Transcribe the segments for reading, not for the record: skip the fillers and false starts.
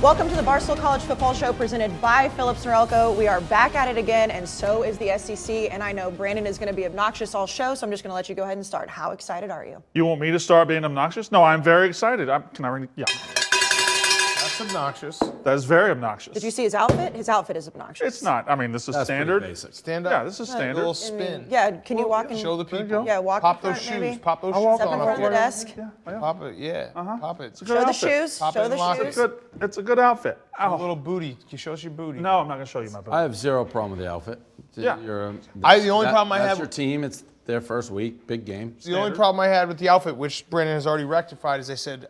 Welcome to the Barstool College Football Show presented by Phillips Norelco. We are back at it again, and so is the SEC. And I know Brandon is going to be obnoxious all show, so I'm just going to let you go ahead and start. How excited are you? You want me to start being obnoxious? No, I'm very excited. Can I ring? Yeah. That's obnoxious. That is very obnoxious. Did you see his outfit? His outfit is obnoxious. It's not. I mean, this is standard. Basic. Stand up. Yeah, this is A standard. little spin. Yeah, can you walk and Show the people. Yeah, walk Pop in those front, shoes. maybe. Pop those I'll shoes walk Step on in up front of the there. desk. Pop it, yeah. Pop it. It's a good Show the outfit. shoes. Pop Show it the and lock it. shoes. It's a good outfit. A Ow. little booty. Can you show us your booty? No, I'm not going to show you my booty. I have zero problem with the outfit. Yeah. The only problem I that's have- your team. It's their first week, big game. The only problem I had with the outfit, which Brandon has already rectified, is I said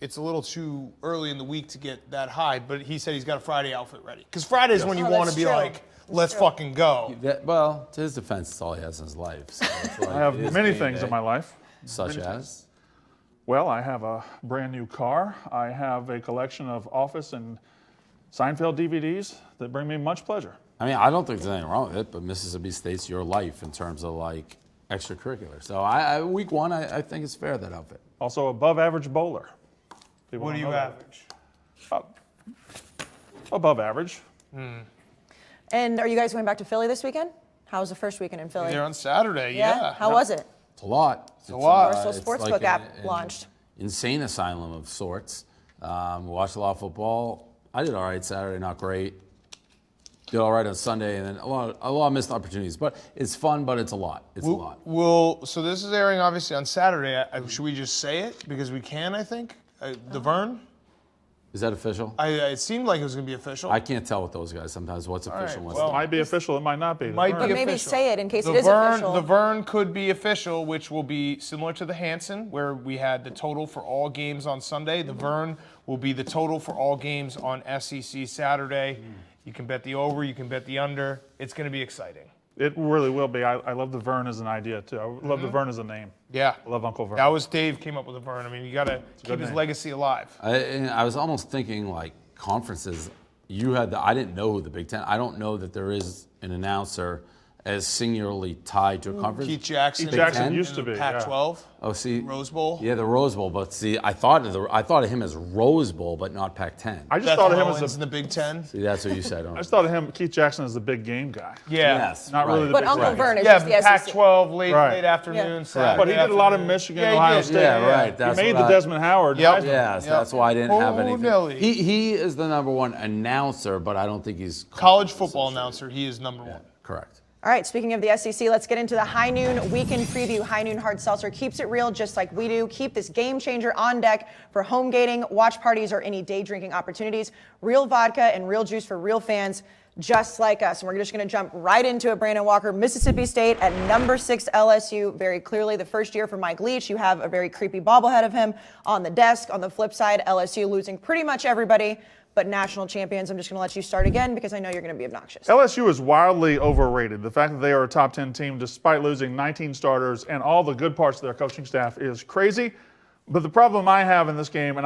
it's a little too early in the week to get that high, but he said he's got a Friday outfit ready. Because Friday is when you Oh, want that's to be true. like, let's true. fucking go. Well, to his defense, it's all he has in his life. So it's like, I have it is many game things day. in my life. Such as? Well, I have a brand new car. I have a collection of Office and Seinfeld DVDs that bring me much pleasure. I mean, I don't think there's anything wrong with it, but Mississippi State's your life in terms of like extracurricular. So week one, I think it's fair, that outfit. Also, above average bowler. People What do don't you know that. average? Above average. And are you guys going back to Philly this weekend? How was the first weekend in Philly? There on Saturday, yeah. How was it? It's a lot. It's a lot. Barstool it's Sportsbook like app an launched. Insane asylum of sorts. Watched a lot of football. I did all right Saturday, not great. Did all right on Sunday, and then a lot of missed opportunities. But it's fun, but it's a lot. It's a lot. So this is airing obviously on Saturday. Should we just say it? Because we can, I think. The Vern? Is that official? It seemed like it was going to be official. I can't tell with those guys sometimes what's official and what's well, It might be official. It might not be. Might But be maybe official. say it in case The it is Vern, official. The Vern could be official, which will be similar to the Hanson, where we had the total for all games on Sunday. The Vern will be the total for all games on SEC Saturday. You can bet the over, you can bet the under. It's going to be exciting. It really will be. I love the Vern as an idea, too. I love the Vern as a name. Yeah. I love Uncle Vern. That was Dave came up with the Vern. I mean, you got to keep his name. legacy alive. I was almost thinking like conferences. I didn't know who the Big Ten. I don't know that there is an announcer as singularly tied to a conference. Keith Jackson. Keith Jackson in used to the be, Pac-12. Oh, see, Rose Bowl. Yeah, the Rose Bowl. But see, I thought of him as Rose Bowl, but not Pac-10. I just Beth thought of him Owens as in the Big Ten. See, that's what you said. I just thought of him, Keith Jackson, as the big game guy. Yeah. Yes, Not really the But big Uncle game. Vern is Yeah, just the SEC. Pac-12, late Right. afternoon, Yeah. Saturday But he did a lot of afternoon. Michigan, Yeah, he Ohio did. State. Yeah, right. That's he made what the I- Desmond Howard. Yep. Heisman. Yes, Yep. that's why I didn't have anything. Nelly. He is the number one announcer, but I don't think he's College football announcer, he is number one. correct. All right, speaking of the SEC, let's get into the High Noon Weekend Preview. High Noon Hard Seltzer keeps it real just like we do. Keep this game changer on deck for home gating, watch parties, or any day drinking opportunities. Real vodka and real juice for real fans just like us. And we're just going to jump right into it. Brandon Walker, Mississippi State at number 6 LSU. Very clearly the first year for Mike Leach. You have a very creepy bobblehead of him on the desk. On the flip side, LSU losing pretty much everybody but national champions. I'm just going to let you start again because I know you're going to be obnoxious. LSU is wildly overrated. The fact that they are a top 10 team despite losing 19 starters and all the good parts of their coaching staff is crazy. But the problem I have in this game, and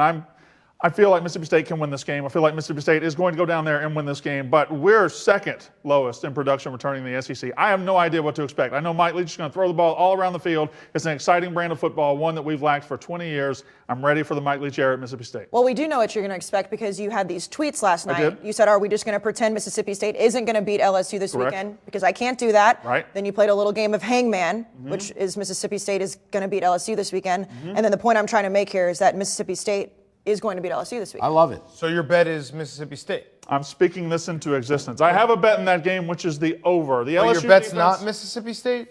I feel like Mississippi State can win this game. I feel like Mississippi State is going to go down there and win this game, but we're second lowest in production returning the SEC. I have no idea what to expect. I know Mike Leach is going to throw the ball all around the field. It's an exciting brand of football, one that we've lacked for 20 years. I'm ready for the Mike Leach era at Mississippi State. Well, we do know what you're going to expect because you had these tweets last night. did. You said, are we just going to pretend Mississippi State isn't going to beat LSU this Correct. weekend? Because I can't do that. Right. Then you played a little game of hangman, which is Mississippi State is going to beat LSU this weekend. And then the point I'm trying to make here is that Mississippi State is going to beat LSU this weekend. I love it. So your bet is Mississippi State. I'm speaking this into existence. I have a bet in that game, which is the over. The But LSU your bet's defense, not Mississippi State?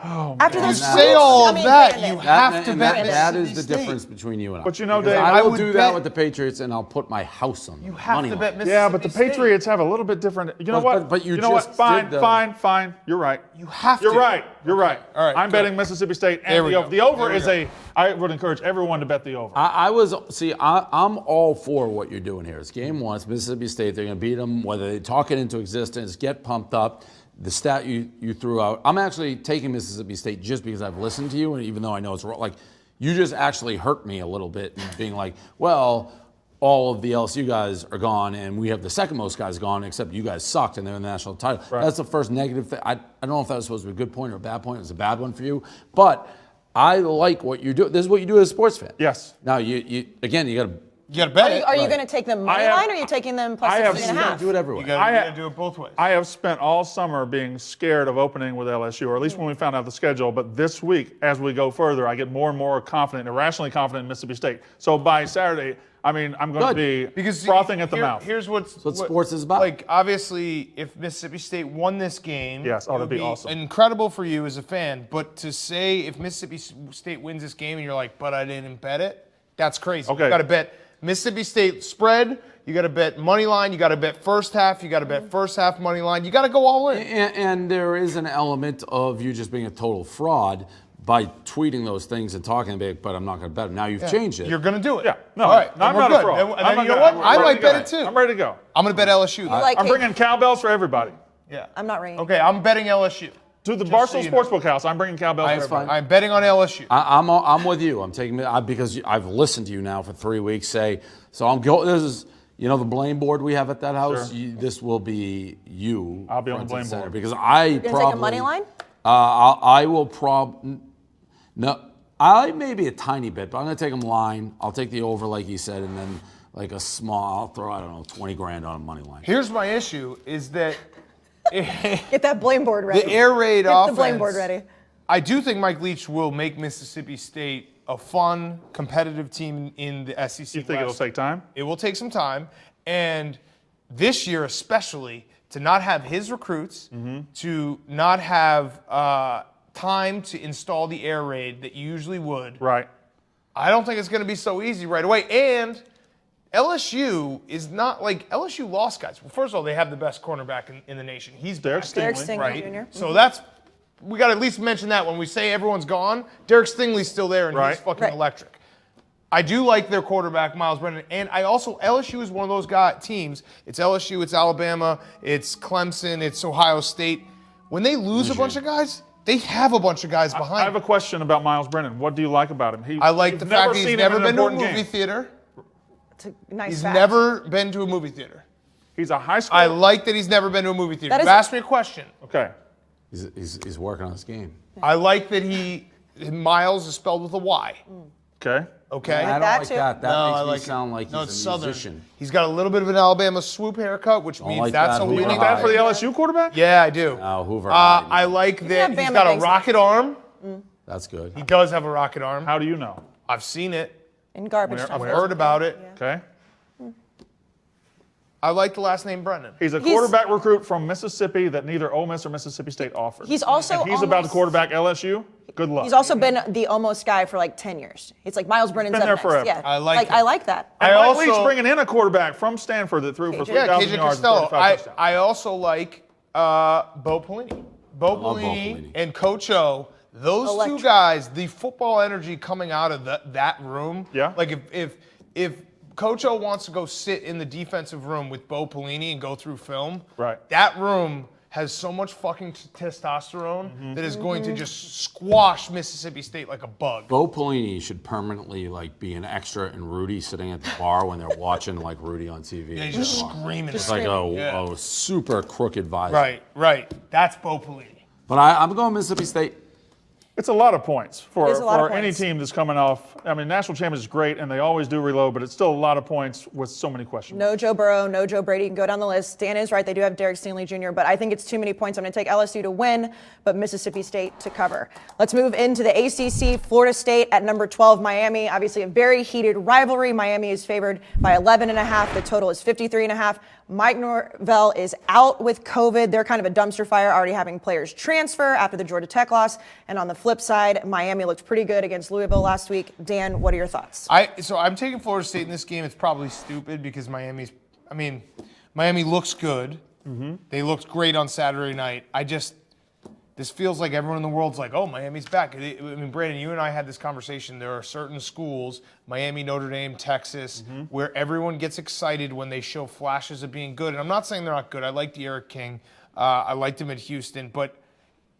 After those You tweets, Say all I of mean, that, Brandon. you have to And bet that is Mississippi the State. difference between you and I. But you know, Because Dave, I will would do bet- that with the Patriots, and I'll put my house on them. You have Money to line. bet Mississippi Yeah, but the State. Patriots have a little bit different. You know what? but you know what? just Fine, did the- fine. You're right. You have You're to. right. You're right. All right, I'm good. betting Mississippi State There and we the go. over. The over There we is go. I would encourage everyone to bet the over. I'm all for what you're doing here. It's game one. It's Mississippi State. They're going to beat them, whether they talk it into existence, get pumped up. The stat you threw out, I'm actually taking Mississippi State just because I've listened to you, and even though I know it's wrong, like you just actually hurt me a little bit, being like, well, all of the LSU guys are gone, and we have the second most guys gone, except you guys sucked, and they're in the national title. Right. That's the first negative thing. I don't know if that was supposed to be a good point or a bad point. It was a bad one for you, but I like what you're doing. This is what you do as a sports fan. Yes. Now, you got to You got to bet it. Are you going to take them money I have- line, or are you taking them plus I have 6.5? Do it everywhere. You got to do it both ways. I have spent all summer being scared of opening with LSU, or at least when we found out the schedule. But this week, as we go further, I get more and more confident, irrationally confident in Mississippi State. So by Saturday, I mean, I'm going to be frothing at the mouth. Here's what sports is about. Like, obviously, if Mississippi State won this game, Yes, it would that'd be awesome. incredible for you as a fan. But to say if Mississippi State wins this game and you're like, but I didn't bet it, that's crazy. Okay. You got to bet Mississippi State spread. You got to bet money line. You got to bet first half. You got to bet first half money line. You got to go all in. And there is an element of you just being a total fraud by tweeting those things and talking about it, but I'm not going to bet them. Now you've changed it. You're going to do it. Yeah, no, All right. I'm then we're not good. a fraud. And I'm then you not know what? good. I I'm might ready to bet go. it too. I'm ready to go. I'm going to bet LSU. like I'm bringing cowbells for everybody. Yeah. I'm not ringing. Okay, I'm betting LSU. To the Just so Barstool you know. Sportsbook House, I'm bringing cowbells for everybody. I'm betting on LSU. I'm with you. I'm taking because I've listened to you now for 3 weeks. Say so. I'm going. This is the blame board we have at that house. Sure. This will be you. I'll be on the front blame and center, board. because I You're going to take a money line? I will no. I maybe a tiny bit, but I'm going to take them line. I'll take the over, like you said, and then like a small. I'll throw, I don't know, 20 grand on a money line. Here's my issue: is that Get that blame board ready. the air raid Get offense. the blame board ready. I do think Mike Leach will make Mississippi State a fun, competitive team in the SEC. You think it'll West. take time? It will take some time, and this year especially, to not have his recruits, to not have time to install the air raid that you usually would. Right. I don't think it's going to be so easy right away. And LSU is not like LSU lost guys. Well, first of all, they have the best cornerback in the nation. He's Derek back, Derek Stingley. Stingley right? Jr. So we got to at least mention that when we say everyone's gone. Derek Stingley's still there, and Right. he's fucking Right. electric. I do like their quarterback, Miles Brennan, and LSU is one of those teams. It's LSU, it's Alabama, it's Clemson, it's Ohio State. When they lose a bunch of guys, they have a bunch of guys behind. I have a question about Miles Brennan. What do you like about him? I like you've the fact that seen he's him never in an been to a important movie game. theater. It's a nice He's fact. never been to a movie theater. He's a high school. I like that he's never been to a movie theater. That You've is- asked me a question. Okay. He's working on his game. I like that Miles is spelled with a Y. Okay. Okay? I don't that like too. that. That No, makes I me like sound like no, he's it's a Southern. musician. He's got a little bit of an Alabama swoop haircut, which means like that's that. a Hoover winning. Is that for the High. LSU quarterback? Yeah, I do. Oh, Hoover. I like that have he's Bama got a things. rocket arm. That's good. He does have a rocket arm. How do you know? I've seen it. In garbage Where- time. I've heard about it. Okay. I like the last name Brennan. He's a quarterback recruit from Mississippi that neither Ole Miss or Mississippi State offered. He's also And he's about to almost- quarterback LSU. Good luck. He's also been the almost guy for like 10 years. It's like Miles Brennan's been up there next. forever. Yeah. I like I it. like that. And I Mike Leach also- bringing in a quarterback from Stanford that threw for 3,000 KJ yards and Costello. 45 touchdowns. I also like Bo Pelini. Bo love Bo Pelini Pelini. and Coach O. Those Electric. two guys, the football energy coming out of that room. Yeah. Like if Coach O wants to go sit in the defensive room with Bo Pelini and go through film, Right. that room has so much fucking testosterone Mm-hmm. that is going to just squash Mississippi State like a bug. Bo Pelini should permanently be an extra in Rudy sitting at the bar when they're watching Rudy on TV. Yeah, he's just screaming. It's like a Yeah. super crooked visor. Right. That's Bo Pelini. But I'm going Mississippi State. It's a lot of points for It is a lot of any points. team that's coming off. I mean, national champions is great, and they always do reload, but it's still a lot of points with so many questions. No Joe Burrow, no Joe Brady. You can go down the list. Dan is right. They do have Derek Stingley Jr., but I think it's too many points. I'm going to take LSU to win, but Mississippi State to cover. Let's move into the ACC. Florida State at number 12, Miami. Obviously a very heated rivalry. Miami is favored by 11.5. The total is 53.5. Mike Norvell is out with COVID. They're kind of a dumpster fire, already having players transfer after the Georgia Tech loss. And on the flip side, Miami looked pretty good against Louisville last week. Dan, what are your thoughts? So I'm taking Florida State in this game. It's probably stupid because Miami looks good. Mm-hmm. They looked great on Saturday night. This feels like everyone in the world's like, oh, Miami's back. Brandon, you and I had this conversation. There are certain schools, Miami, Notre Dame, Texas, Mm-hmm. where everyone gets excited when they show flashes of being good. And I'm not saying they're not good. I liked Eric King. I liked him at Houston. But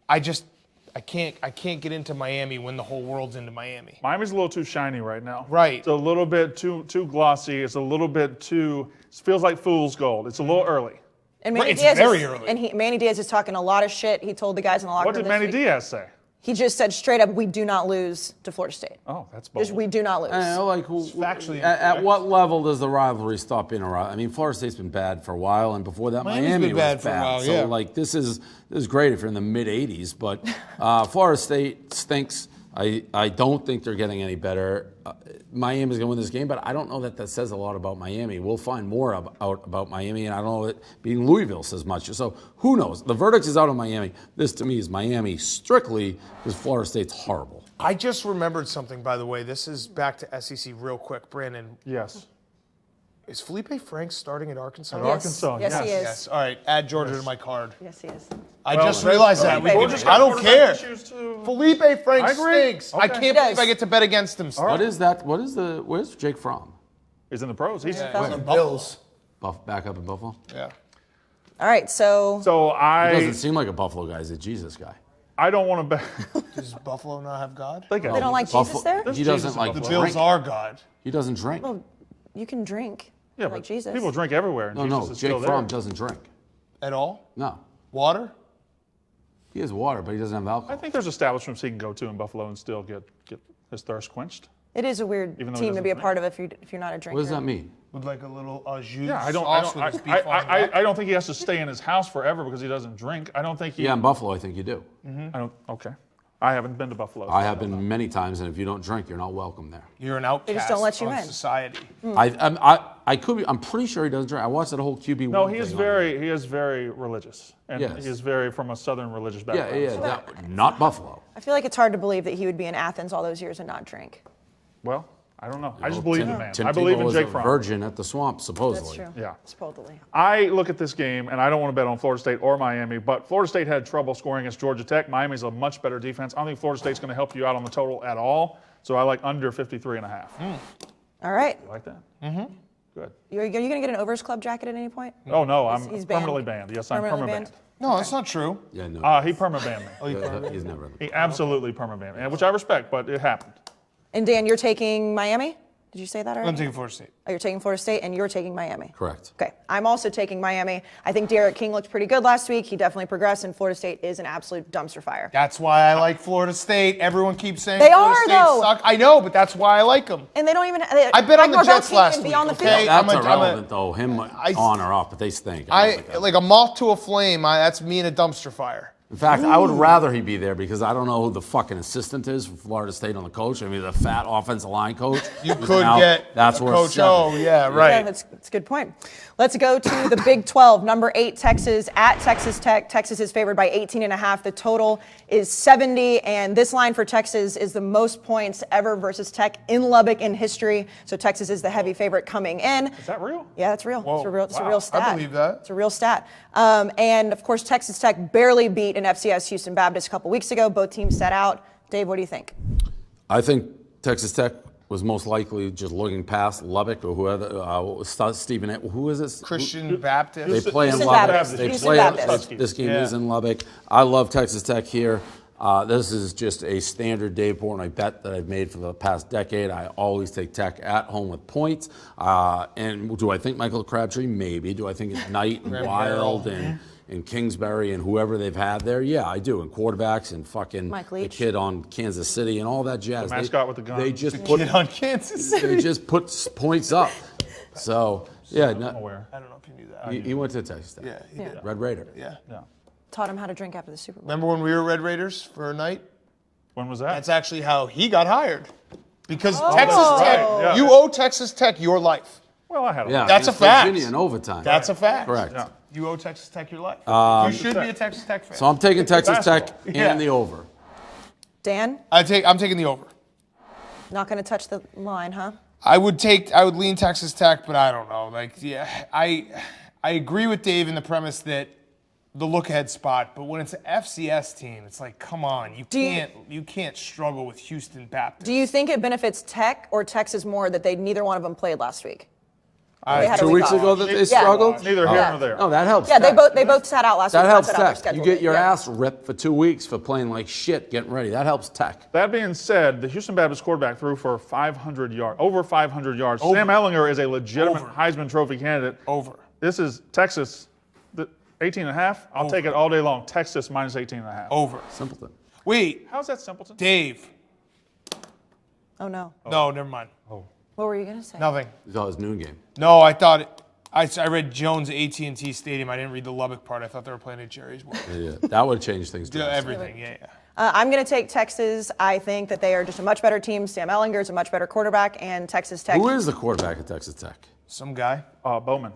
I can't get into Miami when the whole world's into Miami. Miami's a little too shiny right now. Right. It's a little bit too glossy. It's a little bit too. It feels like fool's gold. It's a little early. And Manny It's Diaz very early. And Manny Diaz is talking a lot of shit. He told the guys in the locker What room did this Manny week. Diaz say? He just said straight up, we do not lose to Florida State. Oh, that's bold. Just we do not lose. factually at what level does the rivalry stop being a rivalry? I mean, Florida State's been bad for a while, and before that, Miami's Miami been was bad for a while, So, yeah. like, this is great if you're in the mid '80s, but Florida State stinks. I don't think they're getting any better. Miami's going to win this game, but I don't know that says a lot about Miami. We'll find more out about Miami, and I don't know that being Louisville says much. So who knows? The verdict is out on Miami. This, to me, is Miami strictly because Florida State's horrible. I just remembered something, by the way. This is back to SEC real quick. Brandon, Yes. is Felipe Franks starting at Arkansas? At Arkansas, Yes, he is. Yes. All right, add Georgia to my card. Yes, he is. I just realized that. I don't care. Felipe Franks I agree. stinks. I Okay. can't believe I get to bet against him. What is that? Where's Jake Fromm? He's in the pros. He's Bills. Back up in Buffalo? Yeah. All right, so So He I doesn't seem like a Buffalo guy. He's a Jesus guy. don't want to bet. Does Buffalo not have God? They they don't like Buffalo- Jesus there? There's He doesn't Jesus in like The Buffalo. Bills drink. are God. He doesn't drink. Well, you can drink. Yeah, like but Jesus. people drink everywhere. And No, Jesus is still Jake Fromm there. doesn't drink. At all? No. Water? He has water, but he doesn't have I alcohol. think there's establishments he can go to in Buffalo and still get his thirst quenched. It is a weird Even though he team to be a doesn't part of if you're not a drinker. What does that mean? With like a little jus Yeah, I sauce with his beef on I don't think he has to stay in his house forever because he doesn't drink. I don't think he. Yeah, in Buffalo, I think you do. I don't. Okay. I haven't been to Buffalo. I have been many times, and if you don't drink, you're not welcome there. You're an outcast just don't let you of in. society. I could be. I'm pretty sure he doesn't drink. I watched that whole QB. No, one he is thing on very religious, and Yes. he is very from a southern religious there. background. Yeah, not Buffalo. I feel like it's hard to believe that he would be in Athens all those years and not drink. Well, I don't know. I just believe in the man. Tim I believe Tebow in was Jake a Fromm. virgin at the swamp, supposedly. That's true. Yeah. Supposedly. I look at this game, and I don't want to bet on Florida State or Miami, but Florida State had trouble scoring against Georgia Tech. Miami's a much better defense. I don't think Florida State's going to help you out on the total at all, so I like under 53.5. All right. You like that? Mm-hmm. Good. Are you going to get an Overs Club jacket at any point? Oh, no, I'm He's banned. permanently banned. Yes, I'm Permanently permanent banned. No, that's not true. Yeah, no. He permanent banned me. He's never. He absolutely permanent banned me, which I respect, but it happened. And Dan, you're taking Miami? Did you say that already? I'm taking Florida State. Oh, you're taking Florida State, and you're taking Miami. Correct. Okay, I'm also taking Miami. I think Derek King looked pretty good last week. He definitely progressed, and Florida State is an absolute dumpster fire. That's why I like Florida State. Everyone keeps saying They Florida are, State though. suck. I know, but that's why I like them. And they don't even. I bet on the Greg Norvell Jets can't last even be week, on the okay? field. That's I'm a- irrelevant, though. Him on or off, but they stink. I like a moth to a flame. That's me in a dumpster fire. In fact, I would rather he be there because I don't know who the fucking assistant is for Florida State on the coach. I mean, the fat offensive line coach. You who's could now- get that's a worth coach. 7. Oh, yeah, right. Yeah, that's a good point. Let's go to the Big 12. Number 8, Texas at Texas Tech. Texas is favored by 18.5. The total is 70, and this line for Texas is the most points ever versus Tech in Lubbock in history. So Texas is the heavy favorite coming in. Is that real? Yeah, that's real. It's a real stat. I believe that. It's a real stat. And of course, Texas Tech barely beat an FCS Houston Baptist a couple weeks ago. Both teams set out. Dave, what do you think? I think Texas Tech was most likely just looking past Lubbock or whoever. Stephen, who is this? Christian Baptist. They play in Houston Lubbock. Baptist. They Houston play. Baptist. This game Yeah. is in Lubbock. I love Texas Tech here. This is just a standard Dave Portnoy bet that I've made for the past decade. I always take Tech at home with points. And do I think Michael Crabtree? Maybe. Do I think it's Knight and Wild and Kingsbury and whoever they've had there? Yeah, I do. And quarterbacks and fucking Mike the Leach. kid on Kansas City and all that jazz. The mascot with the gun. They just put Kid on Kansas City. they just put points up. So yeah, I'm aware. I don't know if you knew that. he went to Texas Tech. Yeah, he did. Red Raider. Yeah. Yeah. Taught him how to drink after the Super Bowl. Remember when we were Red Raiders for a night? When was that? That's actually how he got hired. Because Oh. Texas Tech, Yeah. you owe Texas Tech your life. Well, I had a Yeah, That's a against fact. Virginia in overtime. That's a fact. correct. Yeah. You owe Texas Tech your life. You should be a Texas Tech fan. So I'm taking Texas Tech Basketball. Yeah. and the over. Dan, I'm taking the over. not going to touch the line, huh? I would lean Texas Tech, but I don't know. Like, yeah, I agree with Dave in the premise that the look ahead spot, but when it's an FCS team, it's like, come on, you can't struggle with Houston Baptist. Do you think it benefits Tech or Texas more that neither one of them played last week? They had a 2 week weeks off. ago that they struggled. Neither here nor there. No, that helps. Yeah, Tech. they both sat out last week. That helps That's out their Tech. schedule. You get your Yeah. ass ripped for 2 weeks for playing like shit, getting ready. That helps Tech. That being said, the Houston Baptist quarterback threw for 500 yards, over 500 yards. Sam Ehlinger is a legitimate Heisman Trophy candidate. Over. This is Texas, 18.5. I'll take it all day long. Texas minus 18.5. Over. Simpleton. Wait, How's that Simpleton? Dave. Oh, no. No, never mind. What were you going to say? Nothing. You thought it was noon game. No, I thought I read Jones AT&T Stadium. I didn't read the Lubbock part. I thought they were playing at Jerry's World. Yeah, that would change things. Yeah, drastically. everything. Yeah, yeah. I'm going to take Texas. I think that they are just a much better team. Sam Ehlinger is a much better quarterback, and Texas Tech. Who is the quarterback at Texas Tech? Some guy. Bowman.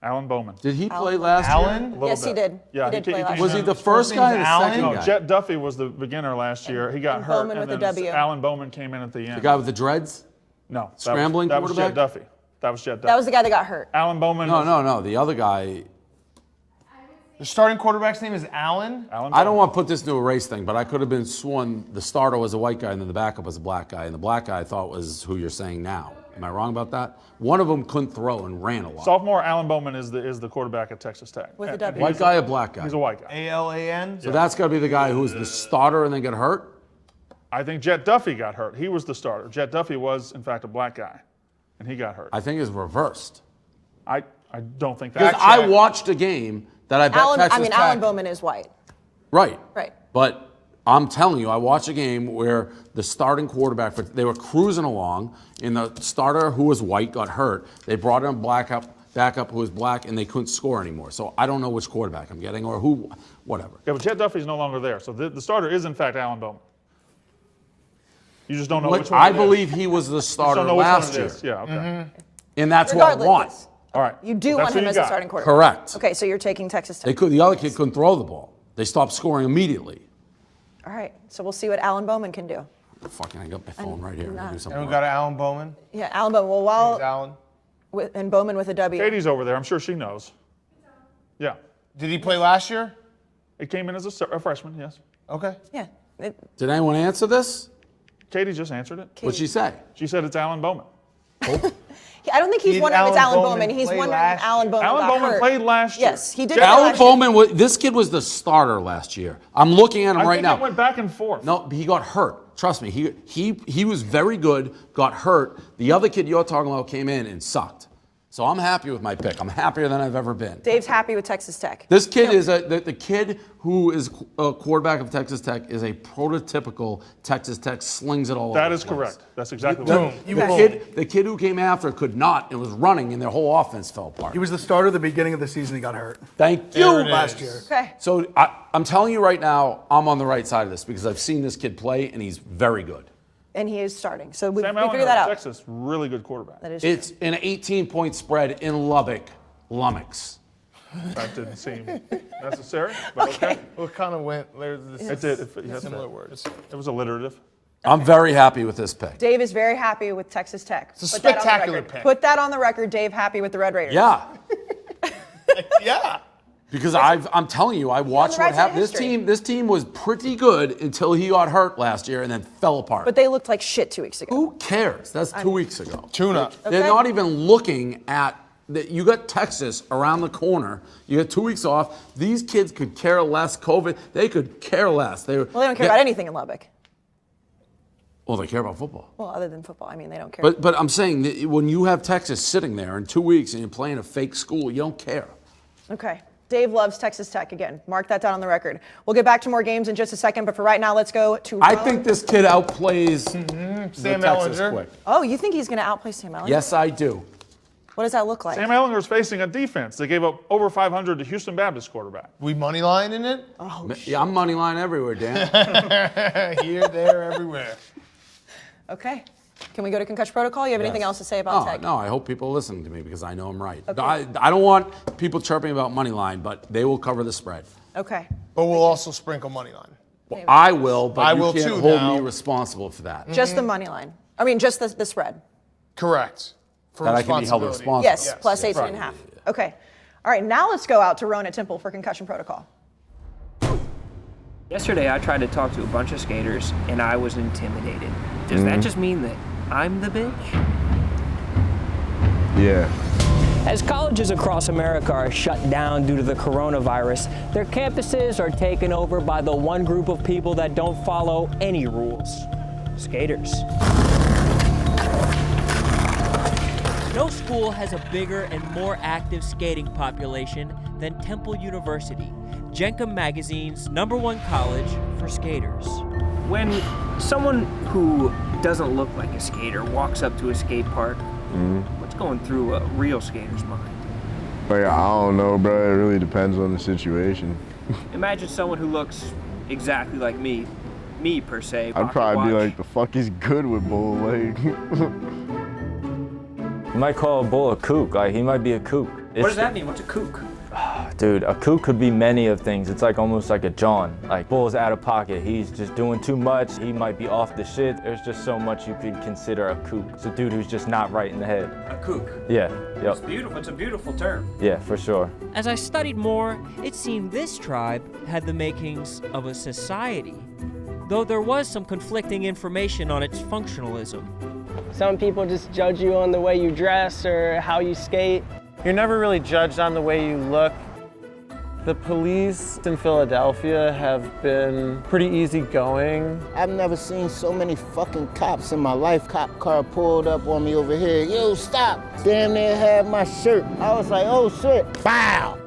Alan Bowman. Did he play last Allen? year? A Yes, he little bit. did. Yeah, he did play last came year. Was he in- the first guy or the Allen? second No, guy? Jet Duffy was the beginner last year. He got and hurt. Bowman with a then W. Alan Bowman came in at the end. The guy with the dreads? No. Scrambling that was Jet quarterback? Duffy. That was Jet Duffy. That was the guy that got hurt. Alan Bowman. No. The other guy. The starting quarterback's name is Allen. Alan I don't Bowman. want to put this into a race thing, but I could have been sworn the starter was a white guy and then the backup was a black guy. And the black guy I thought was who you're saying now. Am I wrong about that? One of them couldn't throw and ran a lot. Sophomore Alan Bowman is the quarterback at Texas Tech. With a And W. White guy or black guy? He's a white guy. ALAN. So that's got to be the guy who was the starter and then got hurt? I think Jet Duffy got hurt. He was the starter. Jet Duffy was, in fact, a black guy, and he got hurt. I think it's reversed. I don't think Because that. I watched a game that I bet Texas Tech. Alan Bowman is white. Right. Right. But I'm telling you, I watched a game where the starting quarterback, they were cruising along, and the starter who was white got hurt. They brought in a backup who was black, and they couldn't score anymore. So I don't know which quarterback I'm getting or who, whatever. Yeah, but Jet Duffy's no longer there. So the starter is, in fact, Alan Bowman. You just don't know which one I it is. believe he was the You starter don't know which one last it year, is. Yeah, okay. and that's what I Regardless, want. yes. All right. You do That's want who him you as got. a starting quarterback. Correct. Okay, so you're taking Texas Tech. The other kid couldn't throw the ball. They stopped scoring immediately. All right, so we'll see what Alan Bowman can do. Fucking, I got my phone right here. I'm gonna do something. And we got Allen Bowman. Yeah, Alan Bowman. Well, Name's while Allen. and Bowman with a W. Katie's over there. I'm sure she knows. Yeah. Did he play last year? It came in as a freshman, yes. Okay. Yeah. Did anyone answer this? Katie just answered it. What'd she say? She said it's Alan Bowman. I don't think he's Did wondering if it's Alan Alan Bowman Bowman. He's play wondering last if Alan Bowman Alan got Bowman hurt. played last year. Yes, he did. play Alan last year. Bowman, this kid was the starter last year. I'm looking at him I right think now. it went back and forth. No, he got hurt. Trust me, he was very good, got hurt. The other kid you're talking about came in and sucked. So I'm happy with my pick. I'm happier than I've ever been. Dave's happy with Texas Tech. This kid is the kid who is a quarterback of Texas Tech is a prototypical Texas Tech, slings it all over That the is place. correct. That's exactly what The kid who came after could not and was running, and their whole offense fell apart. He was the starter at the beginning of the season. He got hurt Thank you. There it last is. year. Okay. So I'm telling you right now, I'm on the right side of this because I've seen this kid play, and he's very good. And he is starting. So we Sam figured Ehlinger that of out. Texas, really good quarterback. That is It's an 18-point spread in Lubbock, Lummox. That didn't seem necessary, but okay. What kind of went? There's It did. Yes, similar words. It was alliterative. I'm very happy with this pick. Dave is very happy with Texas Tech. It's a Put that on the spectacular record. pick. Put that on the record. Dave happy with the Red Raiders. Yeah, Yeah. because I'm telling you, I watched right what to happened. history. This team was pretty good until he got hurt last year and then fell apart. But they looked like shit 2 weeks ago. Who cares? That's 2 weeks ago. Tuna. They're Okay. not even looking at that. You got Texas around the corner. You got 2 weeks off. These kids could care less. COVID, they could care less. Well, they don't care about anything in Lubbock. Well, they care about football. Well, other than football. I mean, they don't care. But I'm saying that when you have Texas sitting there in 2 weeks and you're playing a fake school, you don't care. Okay. Dave loves Texas Tech again. Mark that down on the record. We'll get back to more games in just a second, but for right now, let's go to I think this kid outplays Sam the Texas Ehlinger. quick. Oh, you think he's going to outplay Sam Ehlinger? Yes, I do. What does that look like? Sam Ehlinger is facing a defense that gave up over 500 to Houston Baptist quarterback. We money line in it? Yeah, I'm money line everywhere, Dan. Here, there, everywhere. Okay. Can we go to concussion protocol? You have anything else to say about Tech? No, I hope people listen to me because I know I'm right. I don't want people chirping about money line, but they will cover the spread. Okay. But we'll also sprinkle money line. Well, I will, but I you will can't too hold now. me responsible for that. Just the money line. I mean, just the spread. Correct. For That I can be held responsibility. responsible. Yes, plus 18.5. Okay. All right, now let's go out to Rona Temple for concussion protocol. Yesterday, I tried to talk to a bunch of skaters, and I was intimidated. Does that just mean that I'm the bitch? Yeah. As colleges across America are shut down due to the coronavirus, their campuses are taken over by the one group of people that don't follow any rules: skaters. No school has a bigger and more active skating population than Temple University. Jenkem Magazine's #1 college for skaters. When someone who doesn't look like a skater walks up to a skate park, what's going through a real skater's mind? But I don't know, bro. It really depends on the situation. Imagine someone who looks exactly like me per se. I'd probably be watch. like, the fuck is good with Bull? Like, You might call a bull a kook, like he might be a kook. What does that mean? What's a kook? Dude, a kook could be many of things. It's like almost like a John. Like Bull's out of pocket. He's just doing too much. He might be off the shit. There's just so much you could consider a kook. It's a dude who's just not right in the head. A kook. Yeah, It's yep. beautiful. It's a beautiful term. Yeah, for sure. As I studied more, it seemed this tribe had the makings of a society, though there was some conflicting information on its functionalism. Some people just judge you on the way you dress or how you skate. You're never really judged on the way you look. The police in Philadelphia have been pretty easygoing. I've never seen so many fucking cops in my life. Cop car pulled up on me over here. Yo, stop. Damn near had my shirt. I was like, oh shit. Bow.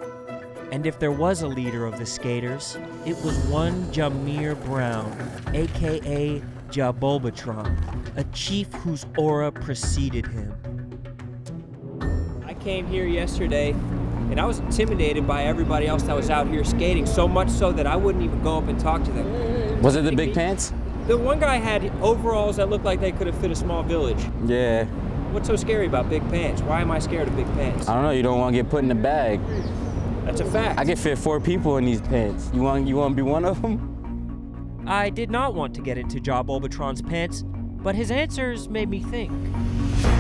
And if there was a leader of the skaters, it was one Jameer Brown, aka Jabulbatron, a chief whose aura preceded him. I came here yesterday and I was intimidated by everybody else that was out here skating, so much so that I wouldn't even go up and talk to them. Was it the big pants? The one guy had overalls that looked like they could have fit a small village. Yeah. What's so scary about big pants? Why am I scared of big pants? I don't know, you don't want to get put in the bag. That's a fact. I could fit 4 people in these pants. You want to be one of them? I did not want to get into Jabulbatron's pants, but his answers made me think.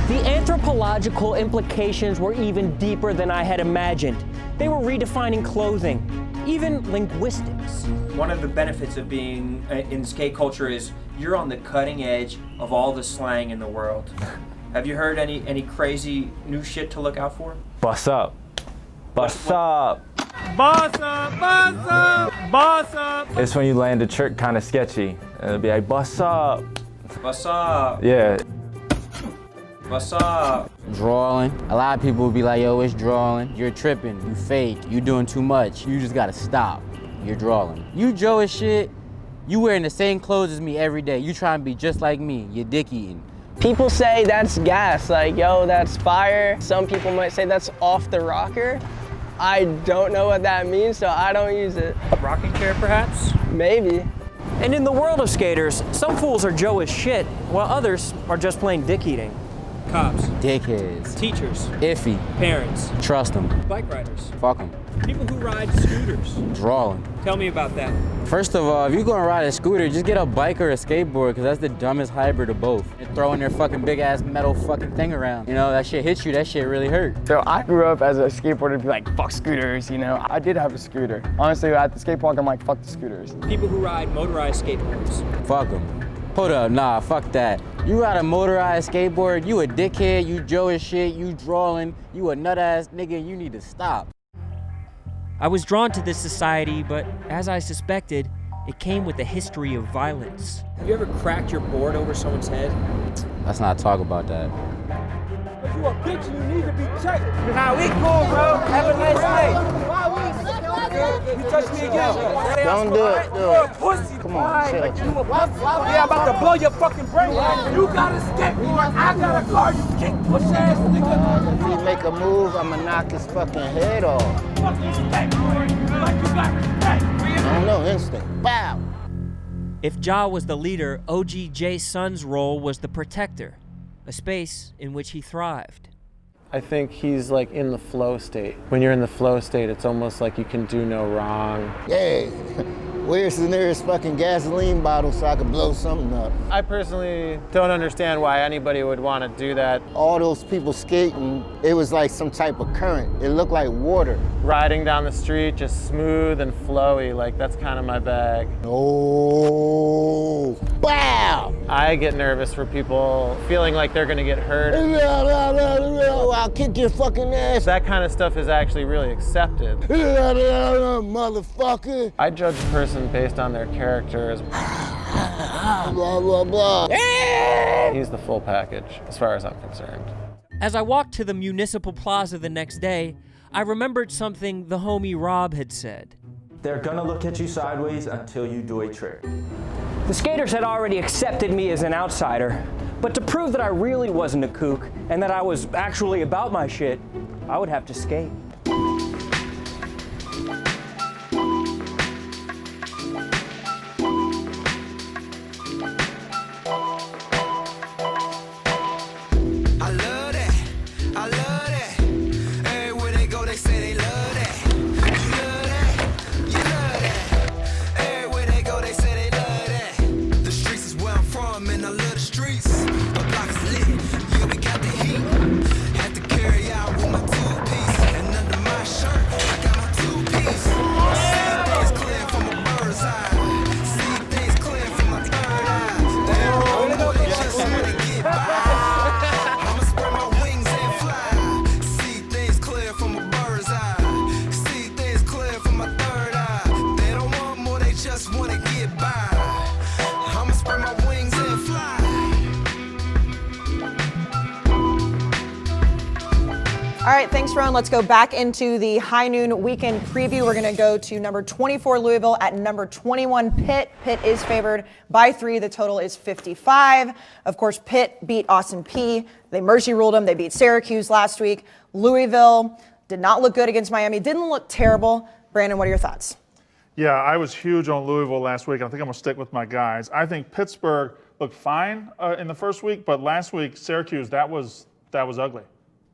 The anthropological implications were even deeper than I had imagined. They were redefining clothing, even linguistics. One of the benefits of being in skate culture is you're on the cutting edge of all the slang in the world. Have you heard any crazy new shit to look out for? Bust up. Bust up. Boss up, boss up, boss up. It's when you land a trick kind of sketchy. And it'll be like, bust up. What's up? Yeah. What's up? Drawing. A lot of people will be like, yo, it's drawing. You're tripping. You fake. You doing too much. You just gotta stop. You're drawing. You Joe as shit. You wearing the same clothes as me every day. You trying to be just like me. You're dick eating. People say that's gas, like, yo, that's fire. Some people might say that's off the rocker. I don't know what that means, so I don't use it. Rocking chair, perhaps? Maybe. And in the world of skaters, some fools are Joe as shit, while others are just plain dick eating. Cops. Dickheads. Teachers. Iffy. Parents. Trust them. Bike riders. Fuck them. People who ride scooters. Drawing. Tell me about that. First of all, if you're gonna ride a scooter, just get a bike or a skateboard, because that's the dumbest hybrid of both. They're throwing their fucking big ass metal fucking thing around. You know, that shit hits you, that shit really hurt. So I grew up as a skateboarder, be like, fuck scooters, you know. I did have a scooter. Honestly, at the skate park, I'm like, fuck the scooters. People who ride motorized skateboards. Fuck them. Hold up, nah, fuck that. You ride a motorized skateboard, you a dickhead, you Joe as shit, you drawing, you a nut ass nigga, you need to stop. I was drawn to this society, but as I suspected, it came with a history of violence. Have you ever cracked your board over someone's head? Let's not talk about that. If you a bitch, you need to be checked. Nah, we cool, bro. Have a nice day. You touch me again. Don't do it. You're a pussy. Come on, chill. You a pussy. Yeah, I'm about to blow your fucking brain. You got a skate board. I got a car. You kick push ass nigga. If he make a move, I'ma knock his fucking head off. Fucking skateboard. Like you got respect. I don't know, instinct. Bow. If Ja was the leader, OG J Sun's role was the protector, a space in which he thrived. I think he's like in the flow state. When you're in the flow state, it's almost like you can do no wrong. Hey, where's the nearest fucking gasoline bottle so I can blow something up? I personally don't understand why anybody would want to do that. All those people skating, it was like some type of current. It looked like water. Riding down the street, just smooth and flowy, like that's kind of my bag. Oh, bow! I get nervous for people feeling like they're gonna get hurt. I'll kick your fucking ass. That kind of stuff is actually really accepted. Motherfucker. I judge a person based on their character as Blah, blah, blah. he's the full package, as far as I'm concerned. As I walked to the municipal plaza the next day, I remembered something the homie Rob had said. They're gonna look at you sideways until you do a trick. The skaters had already accepted me as an outsider, but to prove that I really wasn't a kook and that I was actually about my shit, I would have to skate. All right, thanks, Ron. Let's go back into the high noon weekend preview. We're going to go to number 24 Louisville at number 21 Pitt. Pitt is favored by 3. The total is 55. Of course, Pitt beat Austin Peay. They mercy ruled them. They beat Syracuse last week. Louisville did not look good against Miami. Didn't look terrible. Brandon, what are your thoughts? Yeah, I was huge on Louisville last week. I think I'm going to stick with my guys. I think Pittsburgh looked fine in the first week, but last week, Syracuse, that was ugly.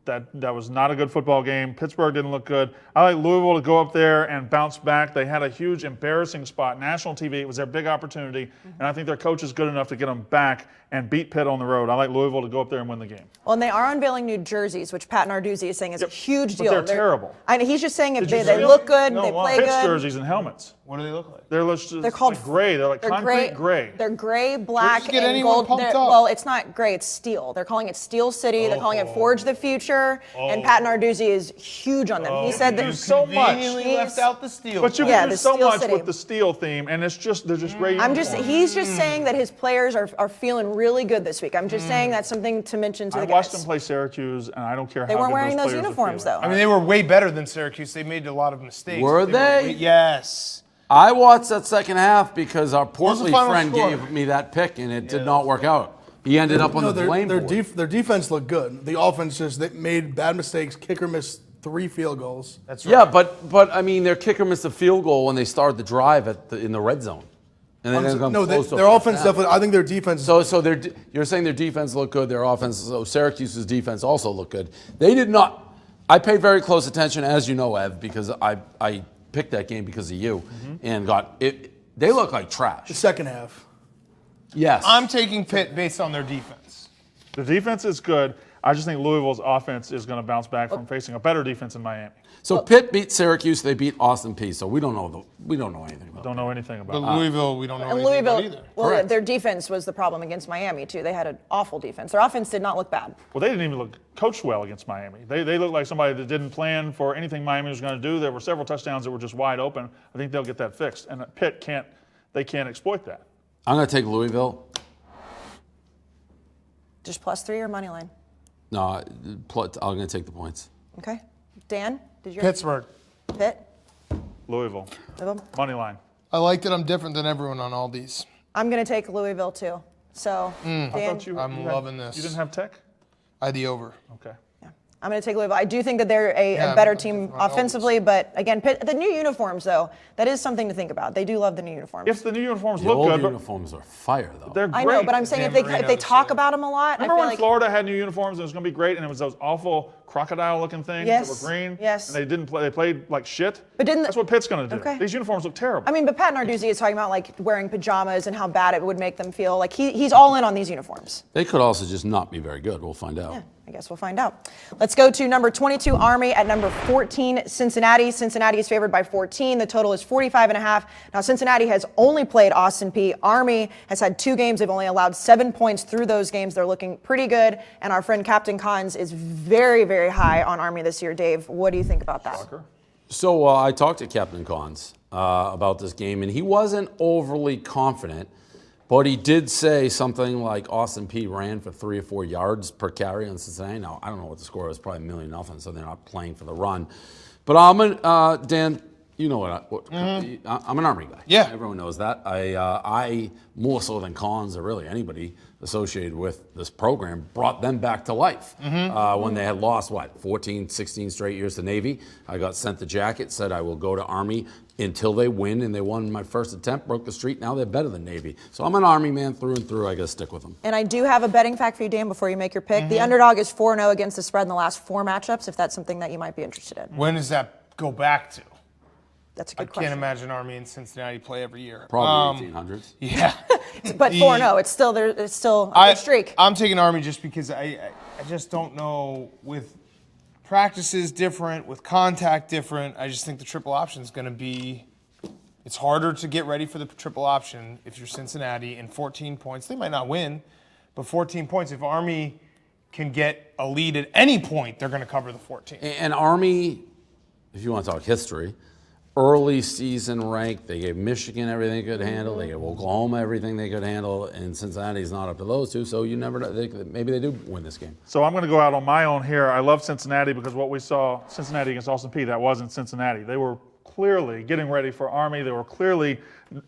That was not a good football game. Pittsburgh didn't look good. I like Louisville to go up there and bounce back. They had a huge embarrassing spot. National TV, it was their big opportunity, and I think their coach is good enough to get them back and beat Pitt on the road. I like Louisville to go up there and win the game. Well, and they are unveiling new jerseys, which Pat Narduzzi is saying is a huge deal. But they're terrible. He's just saying if they look good, they play Pitt's good. jerseys and helmets. What do they look like? They're called like gray. They're like concrete gray. They're gray, black, get and anyone gold. pumped up. Well, it's not gray. It's steel. They're calling it Steel City. They're calling it Forge the Future. And Pat Narduzzi is huge on them. He said that so much. Conveniently left out the steel. But you can do so Steel much City. with the steel theme, and they're just great. He's just saying that his players are feeling really good this week. I'm just saying that's something to mention to the guys. I watched them play Syracuse, and I don't care They how weren't good wearing those those players are uniforms, feeling. though. I mean, they were way better than Syracuse. They made a lot of mistakes. Were they? Yes. I watched that second half because our Portly final friend score? gave me that pick, and it did not work out. He ended up on the blame board. Their defense looked good. The offense they made bad mistakes. Kicker missed 3 field goals. That's right. Yeah, but I mean, their kicker missed a field goal when they started the drive in the red zone. And then Their offense definitely. I think their defense. So you're saying their defense looked good. Their offense. So Syracuse's defense also looked good. They did not. I paid very close attention, as you know, Ev, because I picked that game because of you, and got it. They look like trash. The second half. Yes. I'm taking Pitt based on their defense. The defense is good. I just think Louisville's offense is going to bounce back from facing a better defense in Miami. So Pitt beat Syracuse. They beat Austin Peay. So we don't know anything about. Don't know anything about. But Louisville, we don't know And anything about Louisville, either. well, Correct. their defense was the problem against Miami, too. They had an awful defense. Their offense did not look bad. Well, they didn't even look coached well against Miami. They looked like somebody that didn't plan for anything Miami was going to do. There were several touchdowns that were just wide open. I think they'll get that fixed. And Pitt can't exploit that. I'm going to take Louisville. Just +3 or money line? No, I'm going to take the points. Okay. Dan, did you? Pittsburgh. Pitt? Louisville. Louisville? Money line. I like that I'm different than everyone on all these. I'm going to take Louisville, too. So, Dan, I thought I'm loving this. You didn't have Tech? I had the over. Okay. I'm going to take Louisville. I do think that they're a better team offensively, but again, Pitt, the new uniforms, though, that is something to think about. They do love the new uniforms. If the new uniforms The look old good, uniforms are fire, though. they're great. I know, but I'm saying if they talk about them a lot, Remember I feel when like Florida had new uniforms and it was going to be great, and it was those awful crocodile-looking things that were green? Yes. And they didn't play. They played like shit. But That's what Pitt's going to do. Okay. These uniforms look terrible. I mean, but Pat Narduzzi is talking about like wearing pajamas and how bad it would make them feel. Like he's all in on these uniforms. They could also just not be very good. We'll find out. Yeah, I guess we'll find out. Let's go to number 22 Army at number 14 Cincinnati. Cincinnati is favored by 14. The total is 45.5. Now Cincinnati has only played Austin Peay. Army has had 2 games. They've only allowed 7 points through those games. They're looking pretty good. And our friend Captain Cons is very, very high on Army this year. Dave, what do you think about that? So I talked to Captain Cons about this game, and he wasn't overly confident, but he did say something like Austin Peay ran for 3 or 4 yards per carry on Cincinnati. Now, I don't know what the score was, probably 1,000,000, so they're not playing for the run. But Dan, You know I'm an Army guy. Yeah. Everyone knows that. I more so than Collins or really anybody associated with this program, brought them back to life. When they had lost, 14, 16 straight years to Navy. I got sent the jacket, said I will go to Army until they win, and they won my first attempt, broke the streak. Now they're better than Navy. So I'm an Army man through and through. I got to stick with them. And I do have a betting fact for you, Dan, before you make your pick. The underdog is 4-0 against the spread in the last 4 matchups, if that's something that you might be interested in. When does that go back to? That's a good I question. can't imagine Army and Cincinnati play every year. Probably 1800s. Yeah. But 4-0, it's still there. It's still a good streak. I'm taking Army just because I just don't know, with practices different, with contact different. I just think the triple option is going to be. It's harder to get ready for the triple option if you're Cincinnati, and 14 points. They might not win, but 14 points. If Army can get a lead at any point, they're going to cover the 14. And Army, if you want to talk history, early season rank, they gave Michigan everything they could handle. They gave Oklahoma everything they could handle, and Cincinnati's not up to those two. So you never know. Maybe they do win this game. So I'm going to go out on my own here. I love Cincinnati because what we saw Cincinnati against Austin Peay, that wasn't Cincinnati. They were clearly getting ready for Army. They were clearly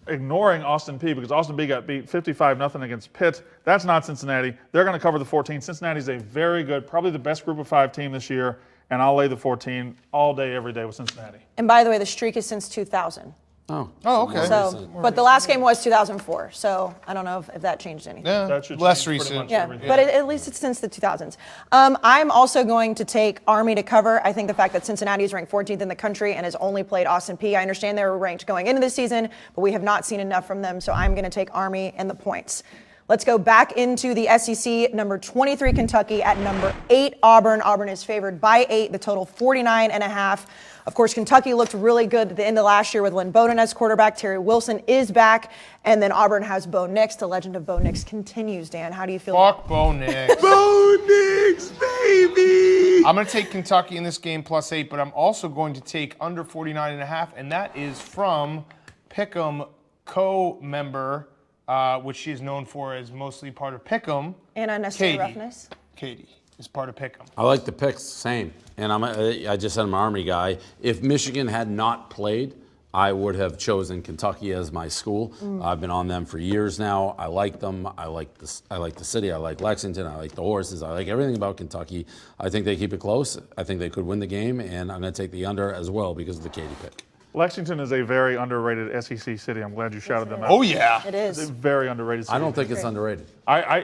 ignoring Austin Peay because Austin Peay got beat 55-0 against Pitt. That's not Cincinnati. They're going to cover the 14. Cincinnati's a very good, probably the best group of 5 team this year, and I'll lay the 14 all day, every day with Cincinnati. And by the way, the streak is since 2000. Oh, okay. So, but the last game was 2004. So I don't know if that changed anything. Yeah, that should less change pretty recent. much Yeah, everything. but at least it's since the 2000s. I'm also going to take Army to cover. I think the fact that Cincinnati is ranked 14th in the country and has only played Austin Peay. I understand they were ranked going into the season, but we have not seen enough from them. So I'm going to take Army and the points. Let's go back into the SEC. Number 23, Kentucky. At number 8, Auburn. Auburn is favored by 8. The total 49.5. Of course, Kentucky looked really good at the end of last year with Lynn Bowden as quarterback. Terry Wilson is back. And then Auburn has Bo Nix. The legend of Bo Nix continues, Dan. How do you feel? Fuck Bo Nix. Bo Nix, baby! I'm going to take Kentucky in this game +8, but I'm also going to take under 49.5, and that is from Pick'em co-member, which she is known for as mostly part of Pick'em. And unnecessary roughness. Katie is part of Pick'em. I like the picks, same. And I just said I'm an Army guy. If Michigan had not played, I would have chosen Kentucky as my school. I've been on them for years now. I like them. I like the city. I like Lexington. I like the horses. I like everything about Kentucky. I think they keep it close. I think they could win the game, and I'm going to take the under as well because of the Katie pick. Lexington is a very underrated SEC city. I'm glad you shouted them out. Oh, yeah. It is. It's a very underrated city. I don't think it's underrated.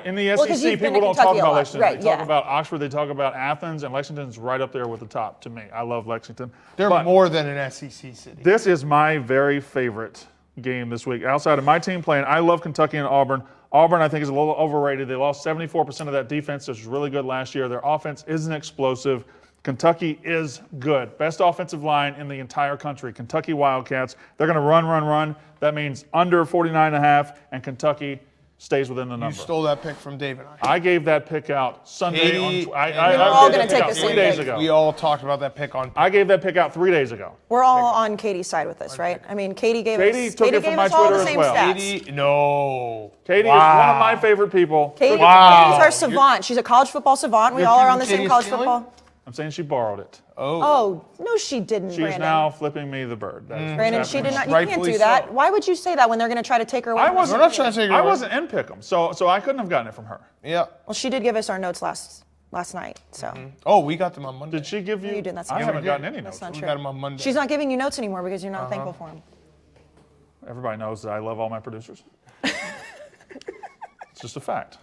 In the Well, 'cause SEC, you've been people to don't talk Kentucky a about lot. Lexington. Right, they talk yeah. about Oxford, they talk about Athens, and Lexington's right up there with the top to me. I love Lexington. They're But more than an SEC city. this is my very favorite game this week. Outside of my team playing, I love Kentucky and Auburn. Auburn, I think, is a little overrated. They lost 74% of that defense, which was really good last year. Their offense isn't explosive. Kentucky is good. Best offensive line in the entire country. Kentucky Wildcats. They're going to run. That means under 49.5, and Kentucky stays within the number. You stole that pick from Dave and I. I gave that pick out Sunday. Katie, We were all gave gonna that take pick out the 3 same days pick. ago. We all talked about that pick on. I gave that pick out 3 days ago. We're all on Katie's side with this, right? I mean, Katie gave Katie us, took Katie it from gave my us all Twitter the as same well. stats. Katie, no. Katie is one of my favorite people. Katie's our savant. She's a college football savant. We all are on the same Katie college stealing? football. I'm saying she borrowed it. Oh, no, she didn't, She's Brandon. now flipping me the bird. That's what's Brandon, she did happening. not. You can't Rightfully do that. so. Why would you say that when they're going to try to take her away? I from wasn't. you? We're not trying to take her I away. wasn't in Pick'em, so I couldn't have gotten it from her. Yeah. Well, she did give us our notes last night. So Oh, we got them on Monday. Did she give you? No, you didn't. That's I not haven't true. gotten any That's notes. not We true. got them on Monday. She's not giving you notes anymore because you're not thankful for them. Everybody knows that I love all my producers. It's just a fact.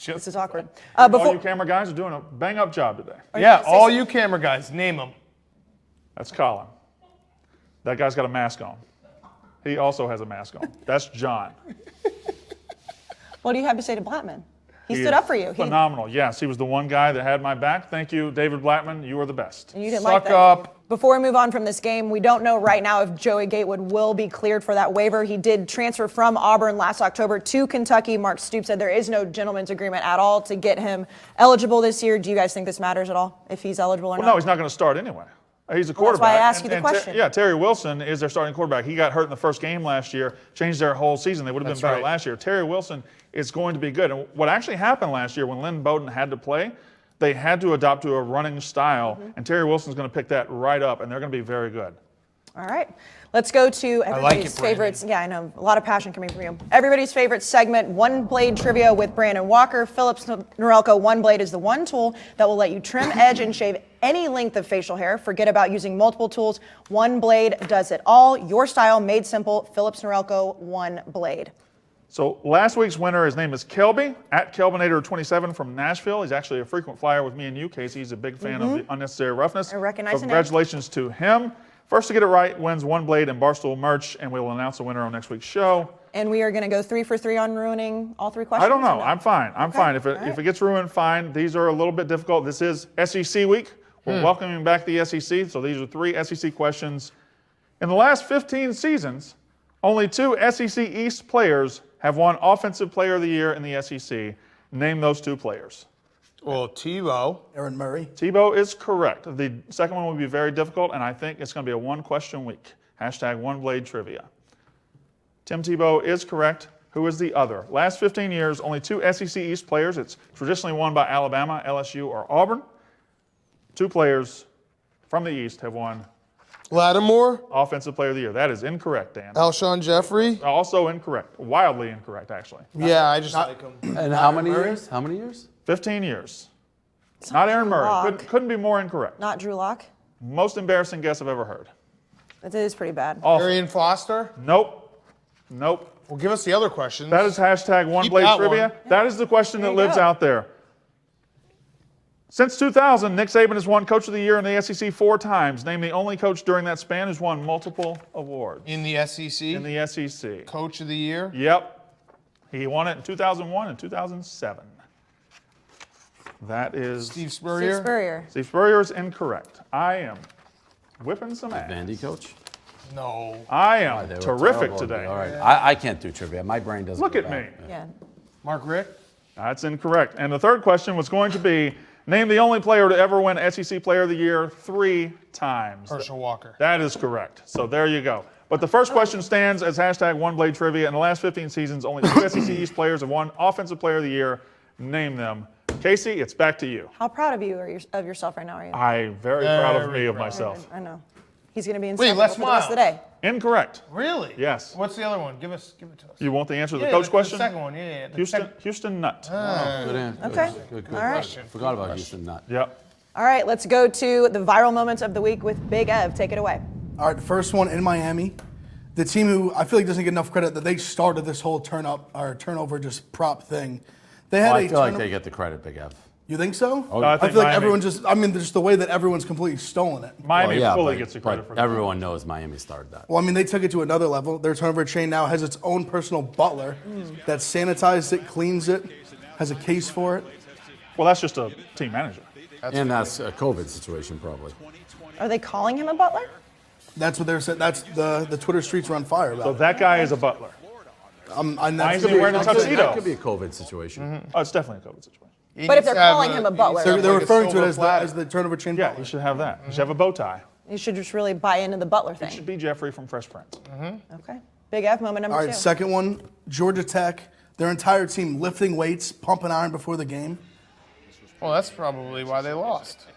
This is awkward. All Before you camera guys are doing a bang-up job today. Yeah, all you camera guys, name them. That's Colin. That guy's got a mask on. He also has a mask on. That's John. what do you have to say to Blattman? He He stood is up for you. Phenomenal. Yes, he was the one guy that had my back. Thank you, David Blattman. You are the best. And you didn't Suck like that. up. Before we move on from this game, we don't know right now if Joey Gatewood will be cleared for that waiver. He did transfer from Auburn last October to Kentucky. Mark Stoops said there is no gentleman's agreement at all to get him eligible this year. Do you guys think this matters at all, if he's eligible or Well, not? no, he's not going to start anyway. He's a Well, that's why quarterback. I asked you the question. Terry Wilson is their starting quarterback. He got hurt in the first game last year, changed their whole season. They would have been better right. last year. Terry Wilson is going to be good. And what actually happened last year when Lynn Bowden had to play, they had to adopt to a running style, and Terry Wilson's going to pick that right up, and they're going to be very good. All right. Let's go to everybody's favorites. Yeah, I know. A lot of passion coming from you. Everybody's favorite segment, One Blade Trivia with Brandon Walker. Phillips Norelco One Blade is the one tool that will let you trim, edge, and shave any length of facial hair. Forget about using multiple tools. One Blade does it all. Your style made simple. Phillips Norelco One Blade. So last week's winner, his name is Kelby, at Kelbinator27 from Nashville. He's actually a frequent flyer with me and you, Kayce. He's a big fan of the unnecessary roughness. I recognize so the name. congratulations to him. First to get it right wins One Blade and Barstool merch, and we will announce the winner on next week's show. And we are going to go 3 for 3 on ruining all 3 questions. I don't know. No? I'm fine. I'm fine. If it gets ruined, fine. These are a little bit difficult. This is SEC week. We're welcoming back the SEC. So these are 3 SEC questions. In the last 15 seasons, only 2 SEC East players have won Offensive Player of the Year in the SEC. Name those 2 players. Well, Tebow. Aaron Murray. Tebow is correct. The second one will be very difficult, and I think it's going to be a 1-question week. Hashtag One Blade Trivia. Tim Tebow is correct. Who is the other? Last 15 years, only 2 SEC East players. It's traditionally won by Alabama, LSU, or Auburn. 2 players from the East have won Lattimore. Offensive Player of the Year. That is incorrect, Dan. Alshon Jeffrey. Also incorrect. Wildly incorrect, actually. Yeah, I just like him. And how many years? How many years? 15 years. Not Aaron Murray. Lock. Couldn't be more incorrect. Not Drew Lock. Most embarrassing guess I've ever heard. That is pretty bad. Arian Foster. Nope. Well, give us the other questions. That is hashtag One Blade Trivia. That is the question that lives out there. Since 2000, Nick Saban has won Coach of the Year in the SEC 4 times. Name the only coach during that span who's won multiple awards. In the SEC? In the SEC. Coach of the Year? Yep. He won it in 2001 and 2007. That is... Steve Spurrier? Steve Spurrier is incorrect. I am whipping some ass. Vandy coach? No. I am They were terrific terrible. today. All right. I can't do trivia. My brain doesn't Look go at me. back. Yeah. Mark Richt? That's incorrect. And the third question was going to be, name the only player to ever win SEC Player of the Year 3 times. Herschel Walker. That is correct. So there you go. But the first question stands as hashtag One Blade Trivia. In the last 15 seasons, only 2 SEC East players have won Offensive Player of the Year. Name them. Kayce, it's back to you. How proud of you or of yourself right now are you? I'm very proud of me of myself. I know. He's going to be in Wait, for Les the rest of the day. Incorrect. Really? Yes. What's the other one? Give it to us. You want the answer to the Yeah, coach the question? second one, yeah. Houston Nutt. Good answer. Okay. Good All right. question. Forgot about Houston Nutt. Yep. All right, let's go to the viral moments of the week with Big Ev. Take it away. All right, first one in Miami. The team who I feel like doesn't get enough credit that they started this whole turnover just prop thing. They had I feel like they get the credit, Big Ev. You think so? Oh, I I feel like everyone just the way that everyone's completely stolen it. Miami fully but- gets the credit for but that. everyone knows Miami started that. Well, I mean, they took it to another level. Their turnover chain now has its own personal butler that sanitizes it, cleans it, has a case for it. Well, that's just a team manager. And that's a COVID situation, probably. Are they calling him a butler? That's what they're saying. That's the Twitter streets are on fire about. So that guy is a butler. Why is he wearing a tuxedo? That could be a COVID situation. Oh, it's definitely a COVID situation. But if they're calling him a butler, They're referring to it as the turnover chain. Yeah, butler. you should have that. You should have a bow tie. you should just really buy into the butler It thing. should be Jeffrey from Fresh Prince. Okay. Big F moment number All 2. right, second one, Georgia Tech. Their entire team lifting weights, pumping iron before the game. Well, that's probably why they lost.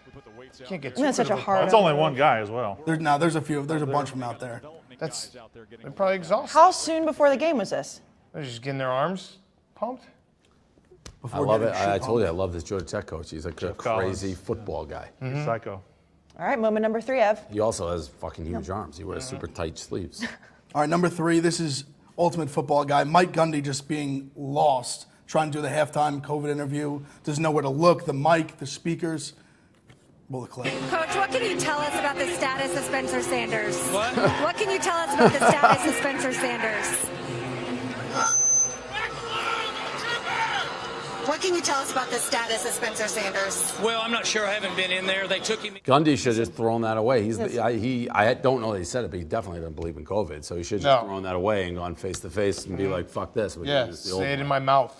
Can't get too That's such a critical. hard. That's only one guy as well. There's a few. There's a bunch of them out there. They're probably exhausted. How soon before the game was this? They're just getting their arms pumped. I love it. I told you, I love this Georgia Tech coach. He's like a Collins. crazy football guy. Psycho. All right, moment number 3, Ev. He also has fucking huge arms. He wears super tight sleeves. All right, number 3. This is ultimate football guy Mike Gundy just being lost, trying to do the halftime COVID interview. Doesn't know where to look. The mic, the speakers. Roll the clip. Coach, what can you tell us about the status of Spencer Sanders? What? What can you tell us about the status of Spencer Sanders? What can you tell us about the status of Spencer Sanders? Well, I'm not sure. I haven't been in there. They took him. Gundy should have just thrown that away. I don't know that he said it, but he definitely doesn't believe in COVID. So he should have just thrown that away and gone face to face and be like, fuck this. Yeah, say it in my mouth.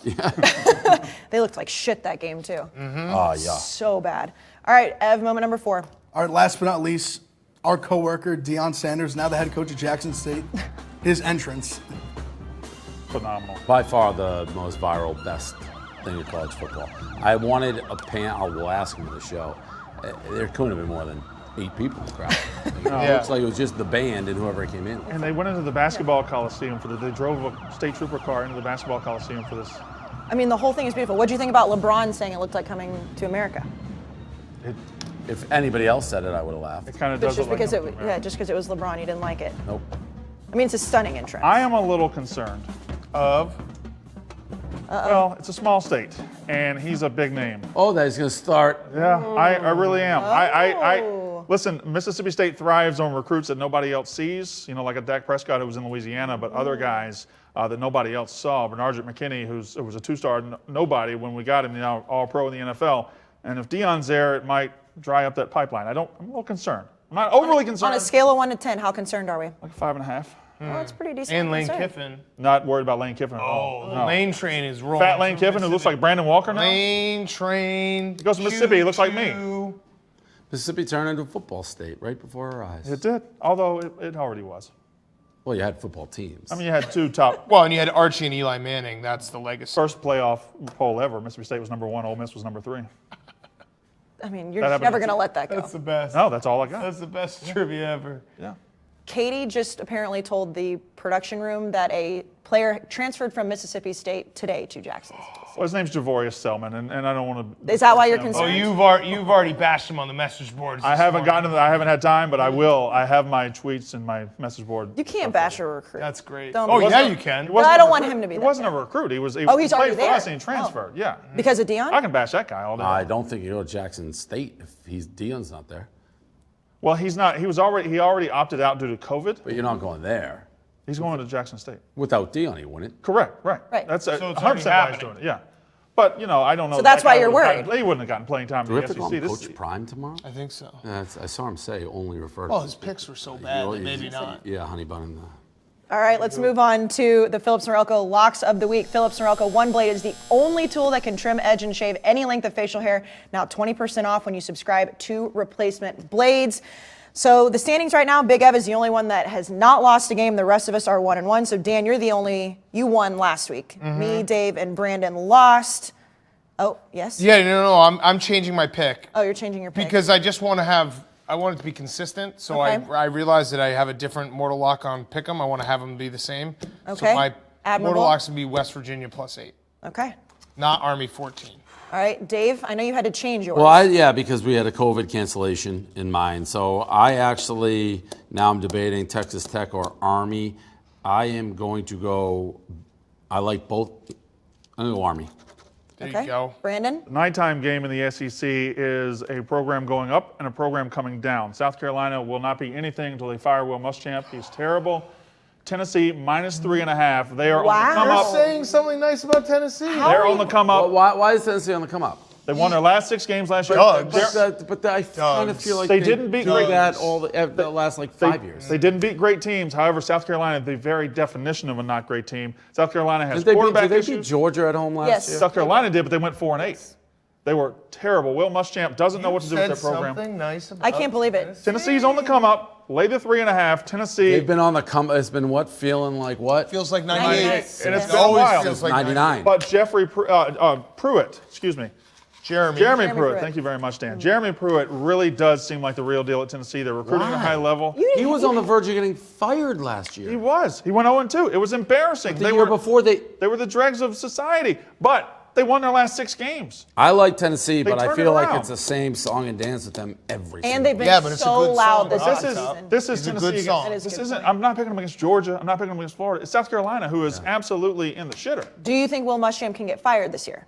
They looked like shit that game, too. Oh, yeah. So bad. All right, Ev, moment number 4. All right, last but not least, our coworker Dion Sanders, now the head coach of Jackson State. His entrance. Phenomenal. By far the most viral, best thing in college football. I wanted a pan. I will ask him on the show. There couldn't have been more than 8 people in the crowd. It looks like it was just the band and whoever came in. And they went into the basketball coliseum they drove a state trooper car into the basketball coliseum for this. I mean, the whole thing is beautiful. What do you think about LeBron saying it looked like coming to America? If anybody else said it, I would have laughed. It kind of But does just look because like just because it was LeBron, you didn't like it. Nope. I mean, it's a stunning entrance. I am a little concerned of. Well, it's a small state, and he's a big name. Oh, that he's going to start. Yeah, I really am. Listen, Mississippi State thrives on recruits that nobody else sees. You know, like a Dak Prescott who was in Louisiana, but other guys that nobody else saw. Bernard McKinney, who was a 2-star nobody when we got him, now All-Pro in the NFL. And if Dion's there, it might dry up that pipeline. I'm a little concerned. I'm not overly concerned. On a scale of 1 to 10, how concerned are we? Like 5.5. Oh, that's pretty decent. And Lane concern. Kiffin. Not worried about Lane Kiffin at all. No. Lane Train is rolling. Fat Lane Kiffin, who looks like Brandon Walker now. Lane Train. He goes to Mississippi, he looks like me. Mississippi turned into a football state right before our eyes. It did, although it already was. Well, you had football teams. I mean, you had 2 top. Well, and you had Archie and Eli Manning. That's the legacy. First playoff poll ever. Mississippi State was number 1. Ole Miss was number 3. I mean, you're never going to let that go. That's the best. No, that's all I got. That's the best trivia ever. Yeah. Katie just apparently told the production room that a player transferred from Mississippi State today to Jackson. Well, his name's Javoria Selman, and I don't want to. Is that why you're concerned? Oh, you've already bashed him on the message boards. I haven't had time, but I will. I have my tweets and my message board. You can't bash a recruit. That's great. Don't Oh, be- yeah, you can. But I don't want him to be He that wasn't guy. a recruit. He he's played already for there. us and he transferred. Yeah. Because of Dion? I can bash that guy all day. I don't think you go to Jackson State if Dion's not there. Well, he's not. He already opted out due to COVID. But you're not going there. He's going to Jackson State. Without Dion, he wouldn't. Correct. Right. Right. That's So it's 100% already why he's happening. doing it. Yeah. But I don't know. So that's that why guy you're would've worried. gotten- He wouldn't have gotten playing time Do we in have the to call SEC. him Coach Prime tomorrow? I think so. I saw him say only refer to. Well, his picks were so bad that He's- maybe not. Yeah, honey bun in the. All right, let's move on to the Phillips Norelco locks of the week. Phillips Norelco One Blade is the only tool that can trim, edge, and shave any length of facial hair. Now 20% off when you subscribe to replacement blades. So the standings right now, Big Ev is the only one that has not lost a game. The rest of us are 1-1. So Dan, you won last week. Me, Dave, and Brandon lost. Oh, yes? Yeah, no, I'm changing my pick. Oh, you're changing your pick. Because I just want it to be consistent. So Okay. I realized that I have a different Mortal Lock on Pick'em. I want to have them be the same. Okay. So my Admirable. Mortal Lock's going to be West Virginia +8, Okay. not Army 14. All right, Dave, I know you had to change yours. Well, because we had a COVID cancellation in mind. So now I'm debating Texas Tech or Army. I am going to go, I like both. I'm going to go Army. There Okay. you go. Brandon? The nighttime game in the SEC is a program going up and a program coming down. South Carolina will not be anything until they fire Will Muschamp. He's terrible. Tennessee -3.5. They are on the come You're up. saying something nice about Tennessee. They're on the come up. Why is Tennessee on the come up? They won their last 6 games last year. But I kind of feel like They didn't beat do great that all the last 5 years. They didn't beat great teams. However, South Carolina, the very definition of a not great team. South Carolina has quarterback Did they issues. beat Georgia at home last year? South Carolina did, but they went 4-8. They were terrible. Will Muschamp doesn't know what to do with their program. Something nice about I can't believe it. Tennessee's on the come up. Lay the 3.5. Tennessee. They've been on the come. It's been feeling like what? Feels like 98. And it's It been a always while. feels like 99. But Jeffrey Pruitt, excuse me. Jeremy Pruitt. Pruitt. Thank you very much, Dan. Jeremy Pruitt really does seem like the real deal at Tennessee. They're recruiting at a high level. He was on the verge of getting fired last year. He was. He went 0-2. It was embarrassing. The year before they were the dregs of society, but they won their last 6 games. I like Tennessee, They but I turned feel it like around. it's the same song and dance with them every And single they've been Yeah, but it's a so good loud song. this This This offseason. is It's a Tennessee. good song. It is This good isn't. song. I'm not picking them against Georgia. I'm not picking them against Florida. It's South Carolina who is absolutely in the shitter. Do you think Will Muschamp can get fired this year?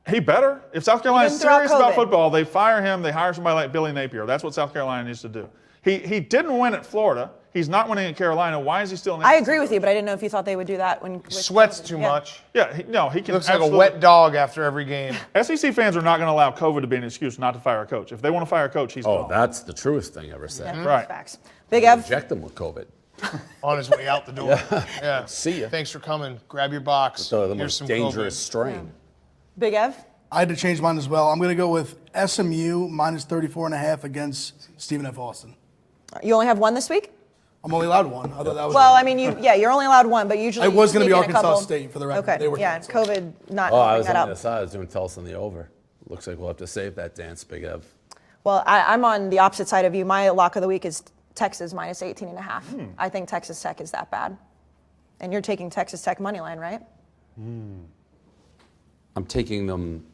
He better. If South Carolina is Even throughout serious about COVID. football, they fire him. They hire somebody like Billy Napier. That's what South Carolina needs to do. He didn't win at Florida. He's not winning at Carolina. Why is he still in the I agree with you, but I didn't know if you thought they would do that when Sweats too much. Yeah, he can. He looks like a absolutely- wet dog after every game. SEC fans are not going to allow COVID to be an excuse not to fire a coach. If they want to fire a coach, he's Oh, gone. that's the truest thing ever said. Yeah, Right. Facts. Big Ev. Inject them with COVID. On his way out the door. Yeah. See ya. Thanks for coming. Grab your box. So the Here's most some dangerous COVID. strain. Big Ev. I had to change mine as well. I'm going to go with SMU -34.5 against Stephen F. Austin. You only have one this week? I'm only allowed one. I thought that was. Well, I mean, you're only allowed one, but usually It was going to be sneak in a Arkansas couple. State for the record. Okay, They were yeah, canceled. COVID not Oh, I helping was that on out. the other side. I was doing Tulsa in the over. Looks like we'll have to save that dance, Big Ev. Well, I'm on the opposite side of you. My lock of the week is Texas minus 18.5. I think Texas Tech is that bad. And you're taking Texas Tech money line, right? I'm taking them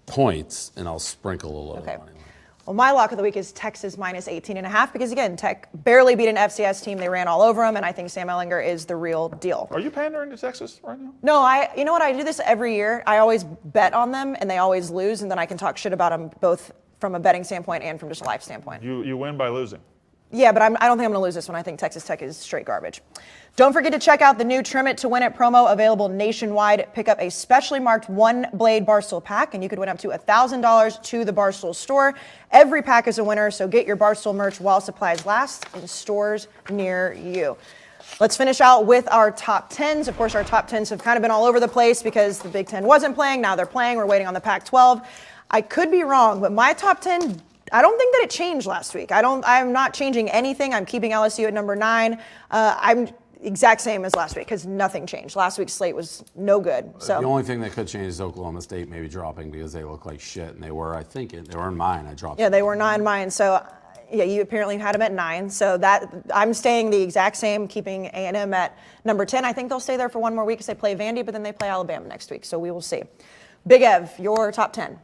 points, and I'll sprinkle a little money line. Well, my lock of the week is Texas minus 18.5 because, again, Tech barely beat an FCS team. They ran all over them, and I think Sam Ehlinger is the real deal. Are you pandering to Texas right now? No, you know what? I do this every year. I always bet on them, and they always lose, and then I can talk shit about them both from a betting standpoint and from just a life standpoint. You win by losing. Yeah, but I don't think I'm going to lose this one. I think Texas Tech is straight garbage. Don't forget to check out the new Trim It to Win It promo available nationwide. Pick up a specially marked one-blade Barstool pack, and you could win up to $1,000 to the Barstool store. Every pack is a winner, so get your Barstool merch while supplies last in stores near you. Let's finish out with our top 10s. Of course, our top 10s have kind of been all over the place because the Big Ten wasn't playing. Now they're playing. We're waiting on the Pac-12. I could be wrong, but my top 10, I don't think that it changed last week. I'm not changing anything. I'm keeping LSU at number 9. I'm exact same as last week because nothing changed. Last week's slate was no good. So The only thing that could change is Oklahoma State maybe dropping because they look like shit, and they were, I think, they were in mine. I dropped. Yeah, they were 9 mine. So yeah, you apparently had them at 9. So that I'm staying the exact same, keeping A&M at number 10. I think they'll stay there for one more week because they play Vandy, but then they play Alabama next week. So we will see. Big Ev, your top 10.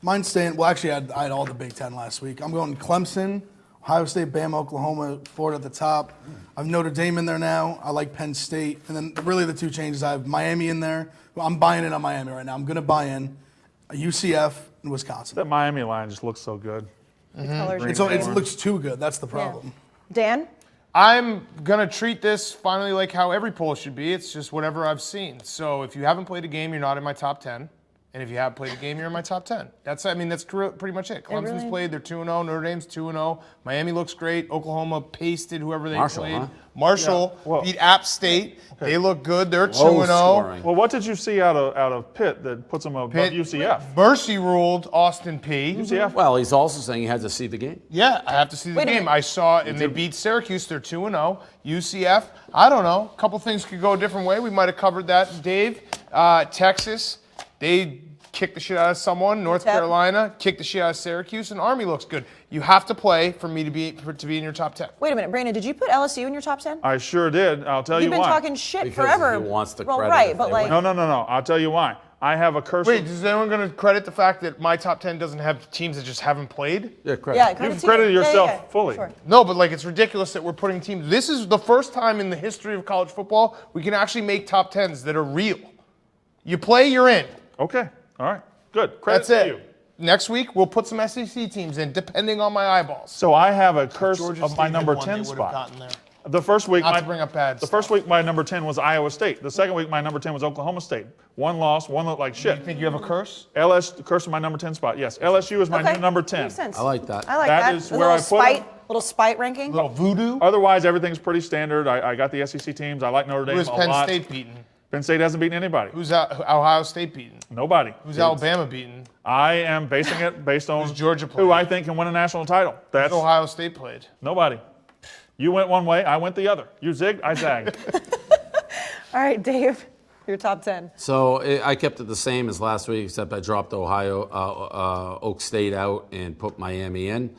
Mine's staying, well, actually, I had all the Big Ten last week. I'm going Clemson, Ohio State, Bama, Oklahoma, Florida at the top. I have Notre Dame in there now. I like Penn State. And then really the two changes, I have Miami in there. Well, I'm buying in on Miami right now. I'm going to buy in UCF and Wisconsin. That Miami line just looks so good. It looks too good. That's the problem. Dan? I'm going to treat this finally like how every poll should be. It's just whatever I've seen. So if you haven't played a game, you're not in my top 10. And if you have played a game, you're in my top 10. That's pretty much it. Clemson's played, they're 2-0. Notre Dame's 2-0. Miami looks great. Oklahoma pasted whoever they played. Huh? Marshall beat App State. Okay. They look good. They're 2-0. Well, what did you see out of Pitt that puts them above UCF? Mercy ruled Austin P. UCF. Well, he's also saying he had to see the game. Yeah, I have to see the game. I saw it, and they beat Syracuse. They're 2-0. UCF, I don't know. A couple things could go a different way. We might have covered that, Dave. Texas, they kicked the shit out of someone. North Carolina kicked the shit out of Syracuse, and Army looks good. You have to play for me to be in your top 10. Wait a minute, Brandon, did you put LSU in your top 10? I sure did. I'll tell you why. You've been talking shit because forever. He wants the well, credit. right, but like No. I'll tell you why. I have a curse. Wait, is anyone going to credit the fact that my top 10 doesn't have teams that just haven't played? Yeah, credit. Yeah, You've credited yourself fully. Sure. No, but it's ridiculous that we're putting teams. This is the first time in the history of college football we can actually make top 10s that are real. You play, you're in. Okay. All right. Good. Credit That's to it. you. Next week, we'll put some SEC teams in, depending on my eyeballs. So I have a curse Georgia of State my had number won, 10 they would have spot. gotten there. The first week, Not to bring up bad the stuff. first week my number 10 was Iowa State. The second week my number 10 was Oklahoma State. One loss, one looked like shit. You think you have a curse? The curse of my number 10 spot. Yes, LSU is my new number 10. Makes sense. I like that. I like That that. is A where I little put spite, them. little spite ranking. Little voodoo? Otherwise, everything's pretty standard. I got the SEC teams. I like Notre Dame Who is a Penn lot. State beaten? Penn State hasn't beaten anybody. Who's Ohio State beaten? Nobody. Who's Alabama beaten? I am basing it based on Who's Georgia who played? I think can win a national title. That's Who's Ohio State played? nobody. You went one way, I went the other. You zigged, I zagged. All right, Dave, your top 10. So I kept it the same as last week, except I dropped Oak State out and put Miami in.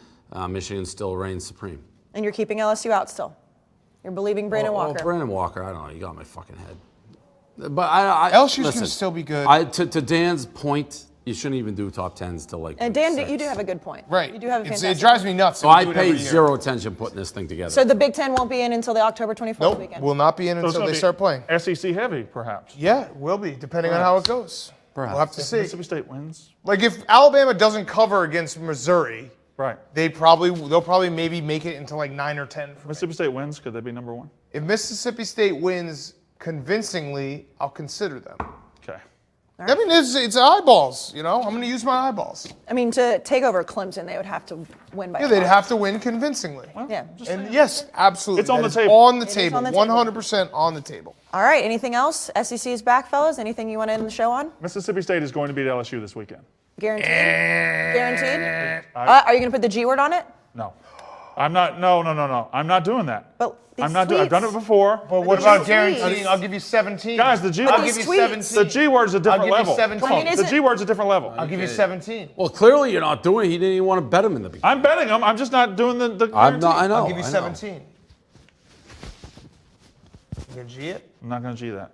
Michigan still reigns supreme. And you're keeping LSU out still. You're believing Brandon Walker. Brandon Walker, I don't know. You got my fucking head. But I LSU's going listen, to still be good. To Dan's point, you shouldn't even do top 10s till And Dan, six. you do have a good point. Right. You do have a fantastic It drives me nuts. So I paid zero attention putting this thing together. So the Big Ten won't be in until the October 24th Nope, weekend. will not be in So it's until gonna they be start playing. SEC heavy, perhaps. Yeah, it will be, depending on how it goes. Perhaps. We'll have to see. Mississippi State wins. Like if Alabama doesn't cover against Missouri, Right. they'll probably maybe make it into 9 or 10. Mississippi State wins. Could they be number 1? If Mississippi State wins convincingly, I'll consider them. Okay. I mean, it's eyeballs. I'm going to use my eyeballs. I mean, to take over Clemson, they would have to win by Yeah, they'd have to win convincingly. Yeah. And yes, absolutely. It's on That the is table. On the It is table. on the table. 100% on the table. All right, anything else? SEC is back, fellas. Anything you want to end the show on? Mississippi State is going to beat LSU this weekend. Guaranteed? Guaranteed? Are you going to put the G word on it? No. I'm not. No. I'm not doing that. But I'm not doing. I've done it before. But what about guaranteeing? I'll give you 17. Guys, the G. I'll give you 17. The G word's a different I'll give level. you 17. Come on, the G word's a different level. I'll give you 17. Well, clearly you're not doing it. He didn't even want to bet him in the beginning. I'm betting him. I'm just not doing the I'm not. I know. I'll give you I know. 17. You gonna G it? I'm not going to G that.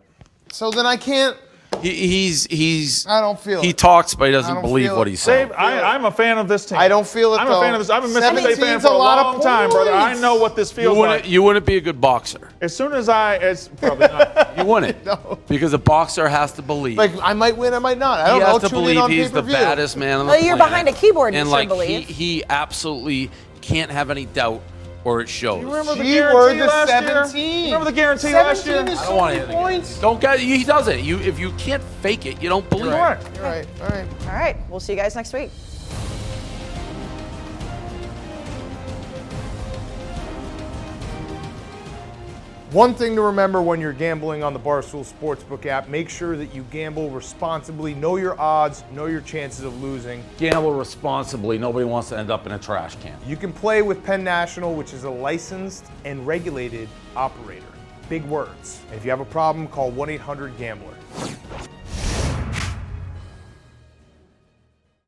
So then I can't. He's. I don't feel He it. talks, but he I doesn't don't believe feel what it. he's saying. Dave, I'm a fan of this team. I don't feel it. I'm though. a fan of this. I've been a Mississippi State fan 17's for a lot of long time, brother. I points. know what this feels like. You wouldn't be a good boxer. As soon as it's probably not. You wouldn't. No. Because a boxer has to believe. Like I might win, I might not. I don't he know. has to Tune in believe on he's the pay-per-view. baddest man on the Well, you're planet. behind a keyboard, you and should like believe. he absolutely can't have any doubt, or it shows. You remember the G-word, guarantee the last 17. year? Remember the guarantee last year? 17 is I so don't want many anything. points. Don't get. He doesn't. If you can't fake it, you don't believe You're it. right. You're right. All right. All right. We'll see you guys next week. One thing to remember when you're gambling on the Barstool Sportsbook app, make sure that you gamble responsibly. Know your odds, know your chances of losing. Gamble responsibly. Nobody wants to end up in a trash can. You can play with Penn National, which is a licensed and regulated operator. Big words. If you have a problem, call 1-800-GAMBLER.